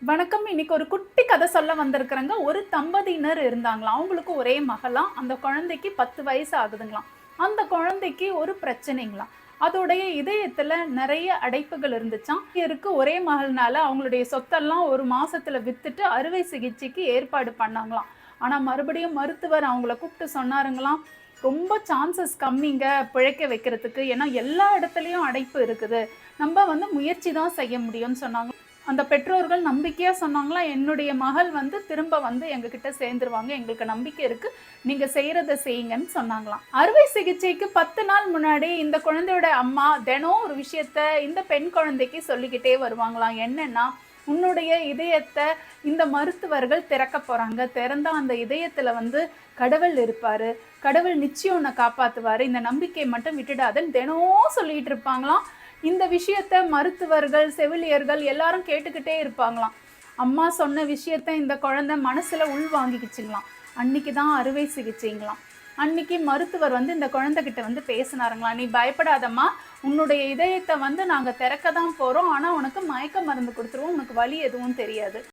வணக்கம். இன்னைக்கு ஒரு குட்டி கதை சொல்ல வந்திருக்கிறேங்க. ஒரு தம்பதியினர் இருந்தாங்களாம். அவங்களுக்கு ஒரே மகளாம். அந்த குழந்தைக்கு 10 வயசு ஆகுதுங்களாம். அந்த குழந்தைக்கு ஒரு பிரச்சனைங்களாம். அதோடைய இதயத்துல நெறைய அடைப்புகள் இருந்துச்சாம். இருக்கு ஒரே மகள்னால அவங்களுடைய சொத்தெல்லாம் 1 மாசத்துல வித்துட்டு அறுவை சிகிச்சைக்கு ஏற்பாடு பண்ணாங்களாம். ஆனா மறுபடியும் மருத்துவர் அவங்கள கூப்பிட்டு சொன்னாருங்களாம், "ரொம்ப சான்சஸ் கம்மிங்க பிழைக்க வைக்கிறதுக்கு. ஏன்னா எல்லா இடத்துலயும் அடைப்பு இருக்குது. நம்ப முயற்சி தான் செய்ய முடியும்னு" சொன்னாங்க. அந்த பெற்றோர்கள் நம்பிக்கையா சொன்னாங்களாம், "என்னுடைய மகள் திரும்ப எங்ககிட்ட சேர்ந்துருவாங்க. எங்களுக்கு நம்பிக்கை இருக்கு. நீங்க செய்றத செய்யுங்கன்னு" சொன்னாங்களாம். அறுவை சிகிச்சைக்கு 10 நாள் முன்னாடி இந்த குழந்தையோட அம்மா தினம் ஒரு விஷயத்த இந்த பெண் குழந்தைக்கு சொல்லிக்கிட்டே வருவாங்களாம். என்னன்னா, "உன்னுடைய இதயத்த இந்த மருத்துவர்கள் திறக்கப் போறாங்க. திறந்தா அந்த இதயத்துல கடவுள் இருப்பாரு. கடவுள் நிச்சயம் உன்ன காப்பாத்துவாரு. இந்த நம்பிக்கைய மட்டும் விட்டுடாதன்னு" தினம் சொல்லிட்டு இருப்பாங்களாம். இந்த விஷயத்த மருத்துவர்கள், செவிலியர்கள் எல்லாரும் கேட்டுக்கிட்டே இருப்பாங்களாம். அம்மா சொன்ன விஷயத்த இந்த குழந்தை மனசுல உள்வாங்கிக்கிச்சுங்களாம். அன்னைக்கு தான் அறுவை சிகிச்சைங்களாம். அன்னைக்கு மருத்துவர் இந்த குழந்தைகிட்ட பேசினாருங்களாம். "நீ பயப்படாதம்மா. உன்னுடைய இதயத்த நாங்க திறக்க தான் போறோம். ஆனா உனக்கு மயக்க மருந்து குடுத்துருவோம். உனக்கு வலி எதுவும் தெரியாது."